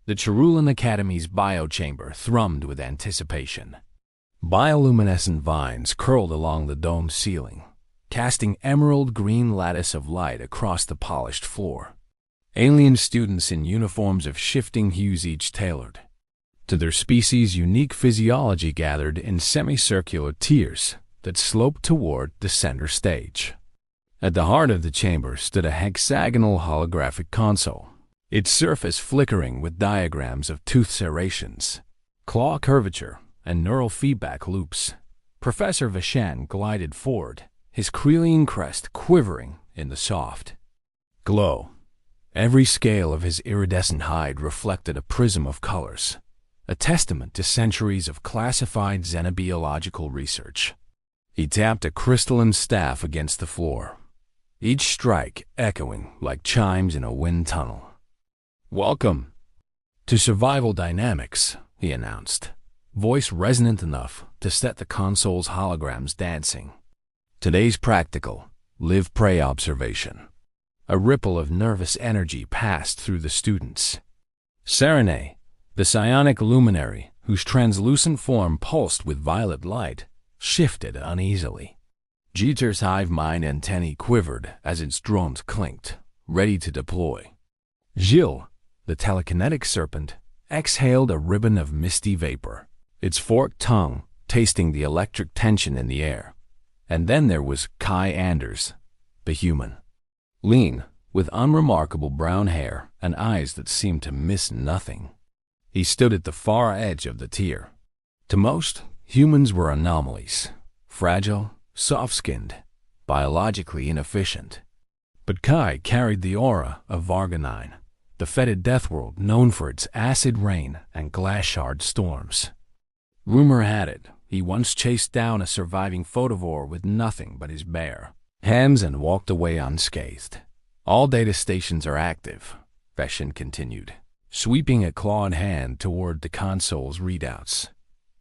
The Cherulan Academy's biochamber thrummed with anticipation. Bioluminescent vines curled along the domed ceiling, casting emerald-green lattice of light across the polished floor. Alien students in uniforms of shifting hues, each tailored to their species' unique physiology, gathered in semicircular tiers that sloped toward the center stage. At the heart of the chamber stood a hexagonal holographic console, its surface flickering with diagrams of tooth serrations, claw curvature, and neural feedback loops. Professor Vishen glided forward, his Krelian crest quivering in the soft glow. Every scale of his iridescent hide reflected a prism of colors, a testament to centuries of classified xenobiological research. He tapped a crystalline staff against the floor, each strike echoing like chimes in a wind tunnel. "Welcome to Survival Dynamics," he announced, voice resonant enough to set the console's holograms dancing. "Today's practical, live-prey observation." A ripple of nervous energy passed through the students. Serene, the psionic luminary, whose translucent form pulsed with violet light, shifted uneasily. Jeter's hive mind antennae quivered as its drones clinked, ready to deploy. Gilles, the telekinetic serpent, exhaled a ribbon of misty vapor, its forked tongue tasting the electric tension in the air. And then there was Kai Anders, the human. Lean, with unremarkable brown hair and eyes that seemed to miss nothing. He stood at the far edge of the tier. To most, humans were anomalies, fragile, soft-skinned, biologically inefficient. But Kai carried the aura of Varganine, the fetid Deathworld known for its acid rain and glass shard storms. Rumor had it, he once chased down a surviving photovore with nothing but his bare hands and walked away unscathed. "All data stations are active," Veshin continued, sweeping a clawed hand toward the console's readouts.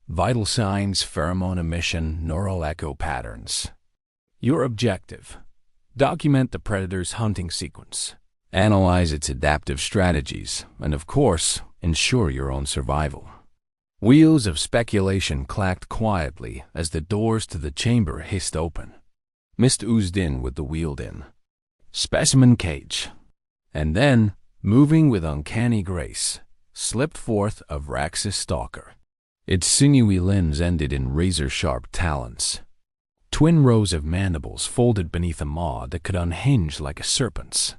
"Vital signs, pheromone emission, neural echo patterns. Your objective: document the predator's hunting sequence, analyze its adaptive strategies, and of course, ensure your own survival." Wheels of speculation clacked quietly as the doors to the chamber hissed open. Mist oozed in with the wheeled in specimen cage. And then, moving with uncanny grace, slipped forth a Vraxis stalker. Its sinewy limbs ended in razor-sharp talons. Twin rows of mandibles folded beneath a maw that could unhinge like a serpent's.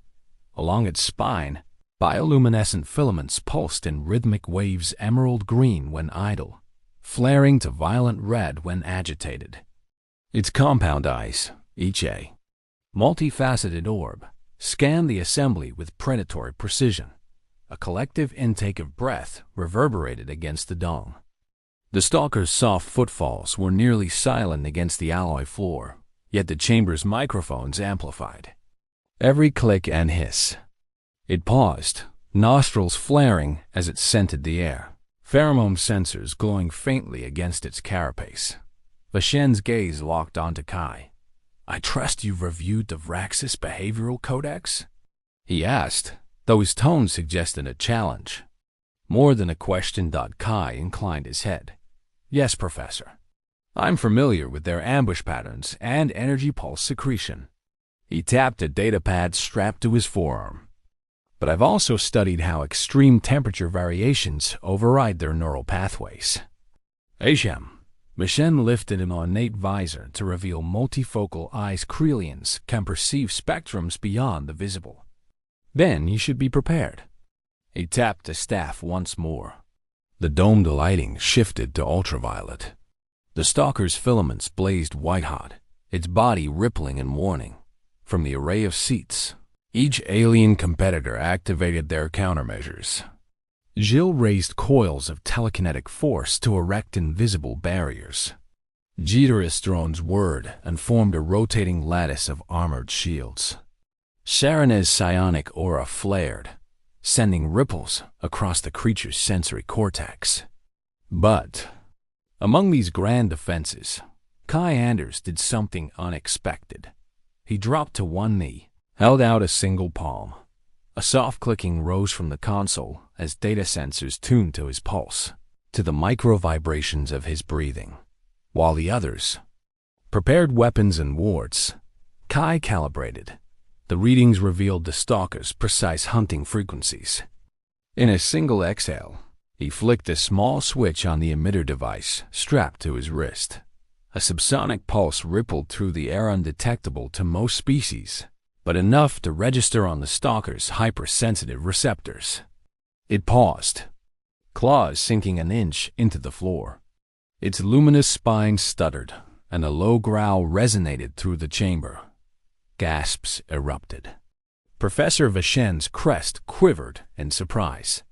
Along its spine, bioluminescent filaments pulsed in rhythmic waves, emerald green when idle, flaring to violent red when agitated. Its compound eyes, each a multifaceted orb, scanned the assembly with predatory precision. A collective intake of breath reverberated against the dome. The stalker's soft footfalls were nearly silent against the alloy floor, yet the chamber's microphones amplified every click and hiss. It paused, nostrils flaring as it scented the air, pheromone sensors glowing faintly against its carapace. Vashen's gaze locked onto Kai. "I trust you've reviewed the Vraxis Behavioral Codex?" he asked, though his tone suggested a challenge. More than a question. Kai inclined his head. "Yes, Professor. I'm familiar with their ambush patterns and energy pulse secretion." He tapped a datapad strapped to his forearm. "But I've also studied how extreme temperature variations override their neural pathways." Hashem. Mishen lifted an ornate visor to reveal multifocal eyes. Krelians can perceive spectrums beyond the visible. "Then you should be prepared." He tapped the staff once more. The domed lighting shifted to ultraviolet. The stalker's filaments blazed white-hot, its body rippling in warning. From the array of seats, each alien competitor activated their countermeasures. Gilles raised coils of telekinetic force to erect invisible barriers. Jeter's drones whirred and formed a rotating lattice of armored shields. Serene's psionic aura flared, sending ripples across the creature's sensory cortex. But among these grand defenses, Kai Anders did something unexpected. He dropped to one knee, held out a single palm. A soft clicking rose from the console as data sensors tuned to his pulse, to the micro vibrations of his breathing, while the others prepared weapons and wards. Kai calibrated. The readings revealed the stalker's precise hunting frequencies. In a single exhale, he flicked a small switch on the emitter device strapped to his wrist. A subsonic pulse rippled through the air, undetectable to most species, but enough to register on the stalker's hypersensitive receptors. It paused, claws sinking an inch into the floor. Its luminous spine stuttered, and a low growl resonated through the chamber. Gasps erupted. Professor Vishen's crest quivered in surprise.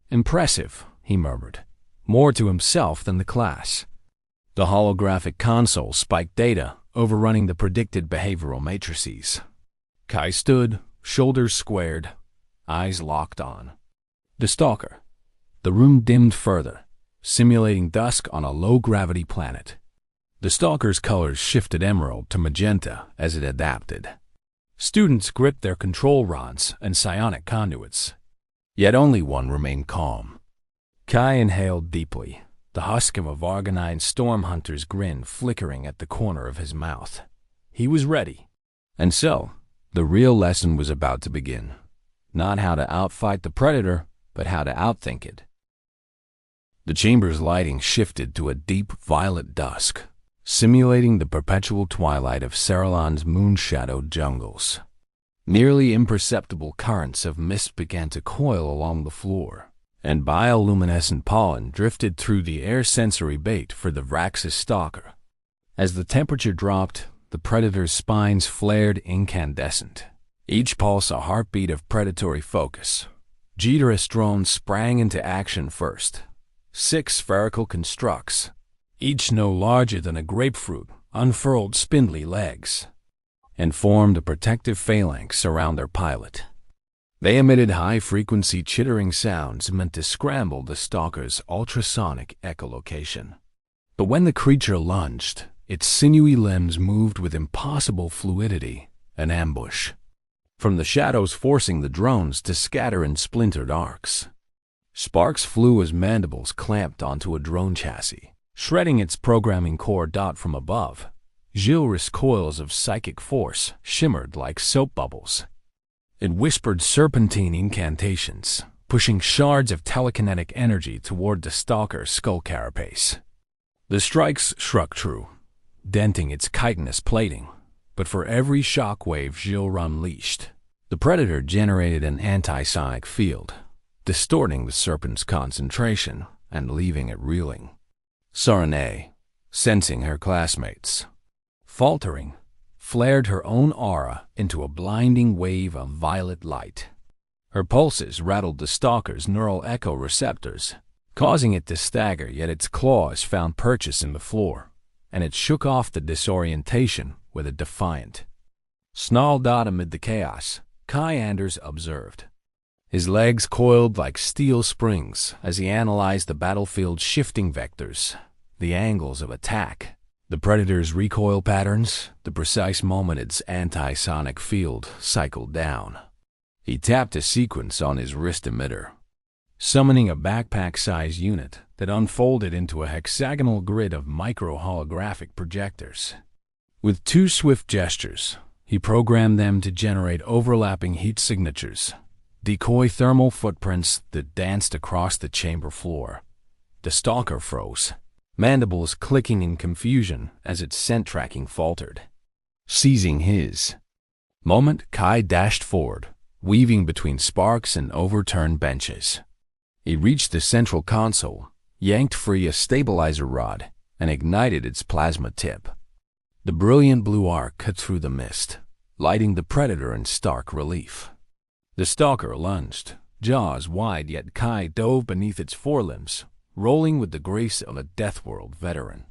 "Impressive," he murmured, more to himself than the class. The holographic console spiked data, overrunning the predicted behavioral matrices. Kai stood, shoulders squared, eyes locked on the stalker. The room dimmed further, simulating dusk on a low-gravity planet. The stalker's colors shifted emerald to magenta as it adapted. Students gripped their control rods and psionic conduits. Yet only one remained calm. Kai inhaled deeply, the husk of a Varganine storm hunter's grin flickering at the corner of his mouth. He was ready. And so, the real lesson was about to begin. Not how to outfight the predator, but how to outthink it. The chamber's lighting shifted to a deep violet dusk, simulating the perpetual twilight of Cerulean's moon-shadowed jungles. Nearly imperceptible currents of mist began to coil along the floor, and bioluminescent pollen drifted through the air, sensory bait for the Vraxis stalker. As the temperature dropped, the predator's spines flared incandescent, each pulse a heartbeat of predatory focus. Jeterus drones sprang into action first. 6 spherical constructs, each no larger than a grapefruit, unfurled spindly legs, and formed a protective phalanx around their pilot. They emitted high-frequency chittering sounds meant to scramble the stalker's ultrasonic echolocation. But when the creature lunged, its sinewy limbs moved with impossible fluidity, an ambush, from the shadows forcing the drones to scatter in splintered arcs. Sparks flew as mandibles clamped onto a drone chassis, shredding its programming core. From above, Gilris coils of psychic force shimmered like soap bubbles. It whispered serpentine incantations, pushing shards of telekinetic energy toward the stalker's skull carapace. The strikes struck true, denting its chitinous plating, but for every shockwave Gilles unleashed, the predator generated an anti-sonic field, distorting the serpent's concentration and leaving it reeling. Sarene, sensing her classmates, faltering, flared her own aura into a blinding wave of violet light. Her pulses rattled the stalker's neural echo receptors, causing it to stagger, yet its claws found purchase in the floor, and it shook off the disorientation with a defiant snarl. Amid the chaos, Kai Anders observed. His legs coiled like steel springs as he analyzed the battlefield's shifting vectors, the angles of attack, the predator's recoil patterns, the precise moment its anti-sonic field cycled down. He tapped a sequence on his wrist emitter, summoning a backpack-sized unit that unfolded into a hexagonal grid of micro-holographic projectors. With 2 swift gestures, he programmed them to generate overlapping heat signatures, decoy thermal footprints that danced across the chamber floor. The stalker froze, mandibles clicking in confusion as its scent tracking faltered. Seizing his moment, Kai dashed forward, weaving between sparks and overturned benches. He reached the central console, yanked free a stabilizer rod, and ignited its plasma tip. The brilliant blue arc cut through the mist, lighting the predator in stark relief. The stalker lunged, jaws wide, yet Kai dove beneath its forelimbs, rolling with the grace of a Deathworld veteran.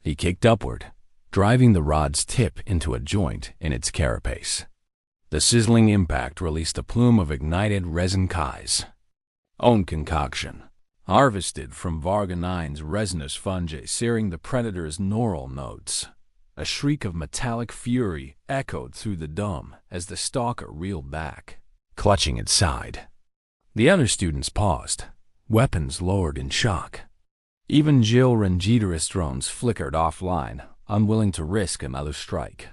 He kicked upward, driving the rod's tip into a joint in its carapace. The sizzling impact released a plume of ignited resin. Kai's own concoction, harvested from Varganine's resinous fungi, searing the predator's neural nodes. A shriek of metallic fury echoed through the dome as the stalker reeled back, clutching its side. The other students paused, weapons lowered in shock. Even Jill and Jeter's drones flickered offline, unwilling to risk another strike.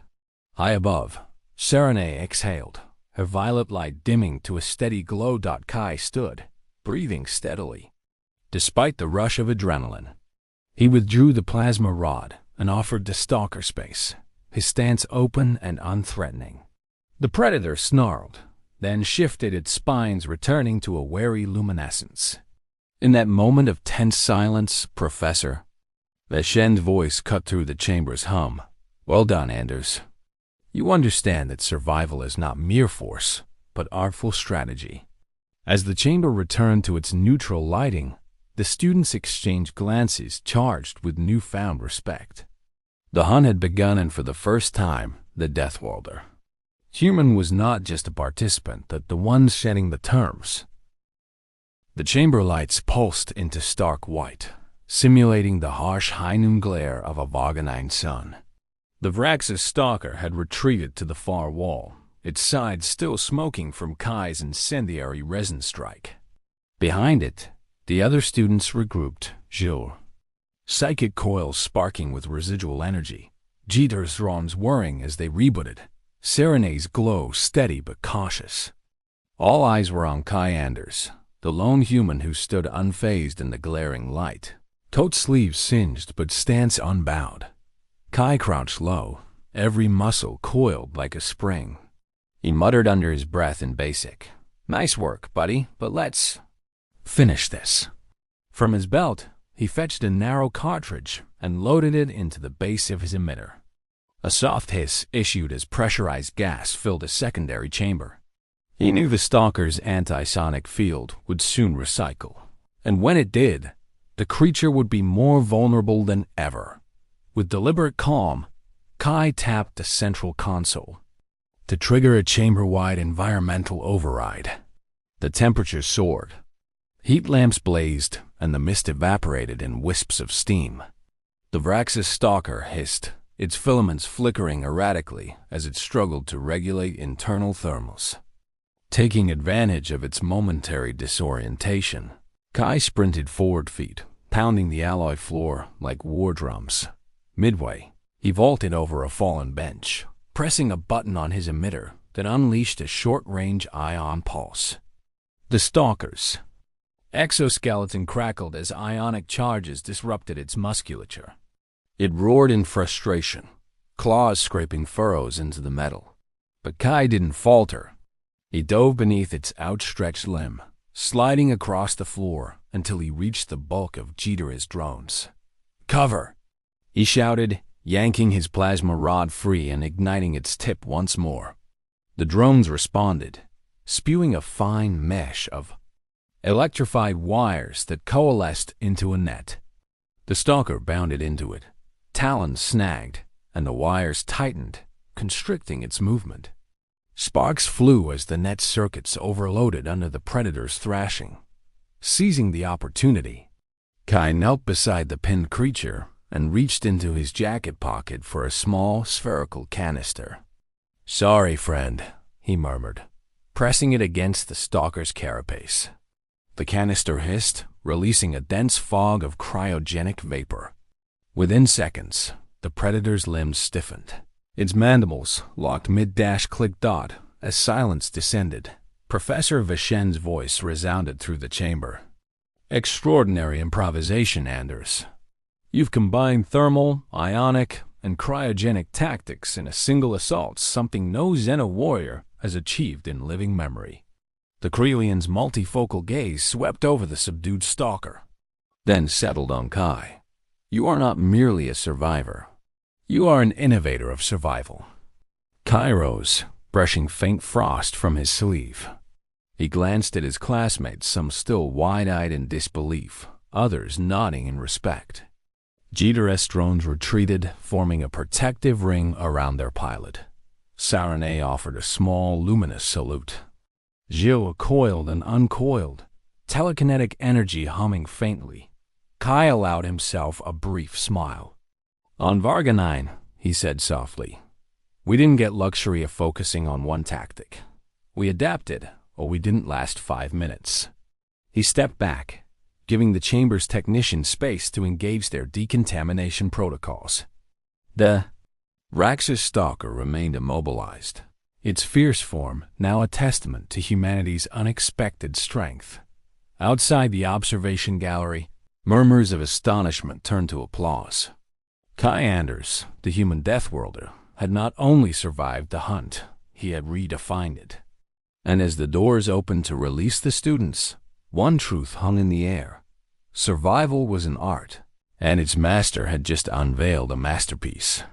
High above, Serenay exhaled, her violet light dimming to a steady glow. Kai stood, breathing steadily. Despite the rush of adrenaline, he withdrew the plasma rod and offered the stalker space, his stance open and unthreatening. The predator snarled, then shifted its spines, returning to a wary luminescence. In that moment of tense silence, Professor, Vashen's voice cut through the chamber's hum. Well done, Anders. You understand that survival is not mere force, but artful strategy. As the chamber returned to its neutral lighting, the students exchanged glances charged with newfound respect. The hunt had begun, and for the first time, the Deathworlder. Human was not just a participant, but the one setting the terms. The chamber lights pulsed into stark white, simulating the harsh high noon glare of a Varganine sun. The Vrax's stalker had retreated to the far wall, its sides still smoking from Kai's incendiary resin strike. Behind it, the other students regrouped, Jill, psychic coils sparking with residual energy, Jeter's drones whirring as they rebooted, Serenay's glow steady but cautious. All eyes were on Kai Anders, the lone human who stood unfazed in the glaring light, coat sleeves singed but stance unbowed. Kai crouched low, every muscle coiled like a spring. He muttered under his breath in basic, "Nice work, buddy, but let's finish this." From his belt, he fetched a narrow cartridge and loaded it into the base of his emitter. A soft hiss issued as pressurized gas filled a secondary chamber. He knew the stalker's anti-sonic field would soon recycle, and when it did, the creature would be more vulnerable than ever. With deliberate calm, Kai tapped the central console to trigger a chamber-wide environmental override. The temperature soared. Heat lamps blazed, and the mist evaporated in wisps of steam. The Vrax's stalker hissed, its filaments flickering erratically as it struggled to regulate internal thermals. Taking advantage of its momentary disorientation, Kai sprinted forward feet, pounding the alloy floor like war drums. Midway, he vaulted over a fallen bench, pressing a button on his emitter that unleashed a short-range ion pulse. The stalker's exoskeleton crackled as ionic charges disrupted its musculature. It roared in frustration, claws scraping furrows into the metal. But Kai didn't falter. He dove beneath its outstretched limb, sliding across the floor until he reached the bulk of Jeter's drones. "Cover!" he shouted, yanking his plasma rod free and igniting its tip once more. The drones responded, spewing a fine mesh of electrified wires that coalesced into a net. The stalker bounded into it, talons snagged, and the wires tightened, constricting its movement. Sparks flew as the net circuits overloaded under the predator's thrashing. Seizing the opportunity, Kai knelt beside the pinned creature and reached into his jacket pocket for a small, spherical canister. "Sorry, friend," he murmured, pressing it against the stalker's carapace. The canister hissed, releasing a dense fog of cryogenic vapor. Within seconds, the predator's limbs stiffened. Its mandibles locked mid-click dot as silence descended. Professor Vashen's voice resounded through the chamber. "Extraordinary improvisation, Anders. You've combined thermal, ionic, and cryogenic tactics in a single assault, something no Xena warrior has achieved in living memory." The Krelian's multifocal gaze swept over the subdued stalker, then settled on Kai. "You are not merely a survivor. You are an innovator of survival." Kai rose, brushing faint frost from his sleeve. He glanced at his classmates, some still wide-eyed in disbelief, others nodding in respect. Jeter's drones retreated, forming a protective ring around their pilot. Serenay offered a small, luminous salute. Jill coiled and uncoiled, telekinetic energy humming faintly. Kai allowed himself a brief smile. "On Varganine," he said softly, "we didn't get luxury of focusing on one tactic. We adapted, or we didn't last 5 minutes. He stepped back, giving the chamber's technicians space to engage their decontamination protocols. The Raxus stalker remained immobilized, its fierce form now a testament to humanity's unexpected strength. Outside the observation gallery, murmurs of astonishment turned to applause. Kai Anders, the human Deathworlder, had not only survived the hunt, he had redefined it. And as the doors opened to release the students, one truth hung in the air. Survival was an art, and its master had just unveiled a masterpiece.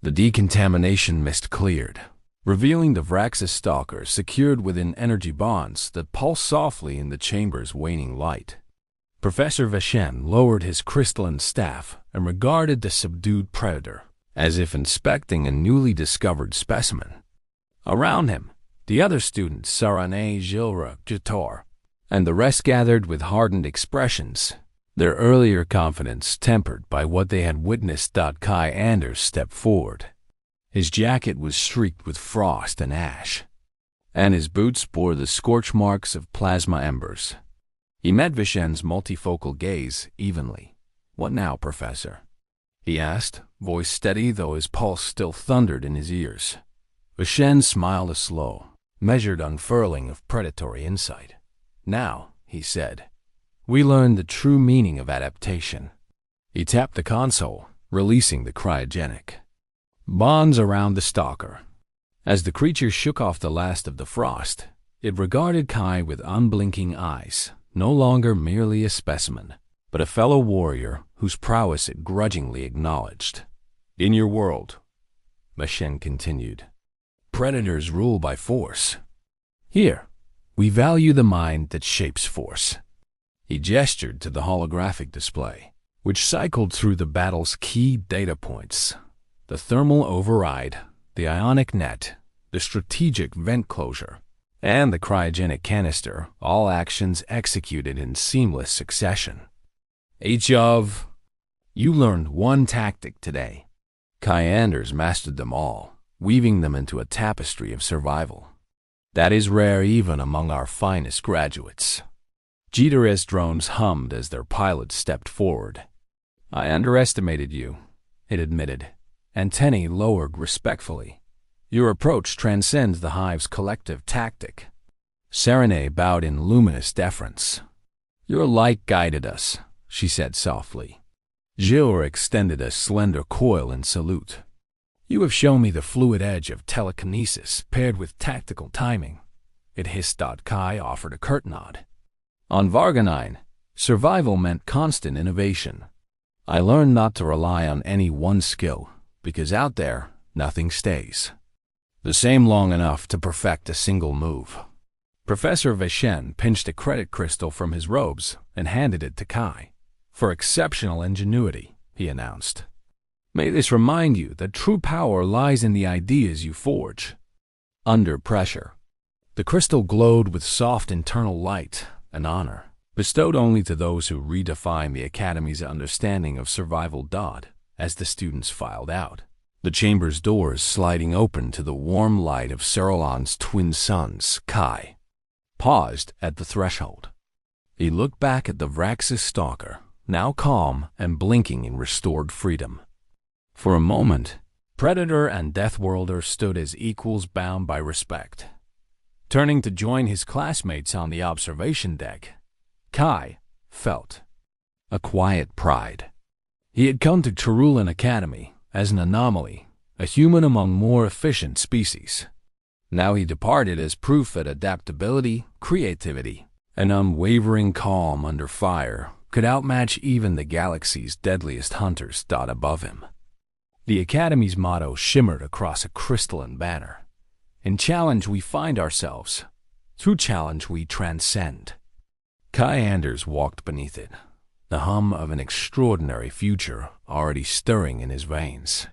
The decontamination mist cleared, revealing the Vraxis stalker secured within energy bonds that pulsed softly in the chamber's waning light. Professor Veshen lowered his crystalline staff and regarded the subdued predator, as if inspecting a newly discovered specimen. Around him, the other students, Sarane, Gilra, Jator, and the rest gathered with hardened expressions, their earlier confidence tempered by what they had witnessed. Kai Anders stepped forward. His jacket was streaked with frost and ash, and his boots bore the scorch marks of plasma embers. He met Vishen's multifocal gaze evenly. "What now, Professor?" he asked, voice steady though his pulse still thundered in his ears. Vishen smiled a slow, measured unfurling of predatory insight. "Now," he said, "we learn the true meaning of adaptation." He tapped the console, releasing the cryogenic bonds around the stalker. As the creature shook off the last of the frost, it regarded Kai with unblinking eyes, no longer merely a specimen, but a fellow warrior whose prowess it grudgingly acknowledged. "In your world," Mashen continued, "predators rule by force. Here, we value the mind that shapes force." He gestured to the holographic display, which cycled through the battle's key data points: the thermal override, the ionic net, the strategic vent closure, and the cryogenic canister, all actions executed in seamless succession. You learned one tactic today. Kai Anders mastered them all, weaving them into a tapestry of survival. That is rare even among our finest graduates. Jeter's drones hummed as their pilot stepped forward. "I underestimated you," it admitted. Antennae lowered respectfully. "Your approach transcends the hive's collective tactic." Sarene bowed in luminous deference. "Your light guided us," she said softly. Gilra extended a slender coil in salute. "You have shown me the fluid edge of telekinesis paired with tactical timing." It hissed. Kai offered a curt nod. "On Varganine, survival meant constant innovation. I learned not to rely on any one skill, because out there, nothing stays the same long enough to perfect a single move." Professor Veshen pinched a credit crystal from his robes and handed it to Kai. "For exceptional ingenuity," he announced. "May this remind you that true power lies in the ideas you forge under pressure." The crystal glowed with soft internal light, an honor bestowed only to those who redefine the Academy's understanding of survival. As the students filed out, the chamber's doors sliding open to the warm light of Cerulon's twin suns, Kai paused at the threshold. He looked back at the Vraxis stalker, now calm and blinking in restored freedom. For a moment, Predator and Deathworlder stood as equals bound by respect. Turning to join his classmates on the observation deck, Kai felt a quiet pride. He had come to Cherulan Academy as an anomaly, a human among more efficient species. Now he departed as proof that adaptability, creativity, and unwavering calm under fire could outmatch even the galaxy's deadliest hunters. Above him, the Academy's motto shimmered across a crystalline banner: "In challenge we find ourselves, through challenge we transcend." Kai Anders walked beneath it, the hum of an extraordinary future already stirring in his veins.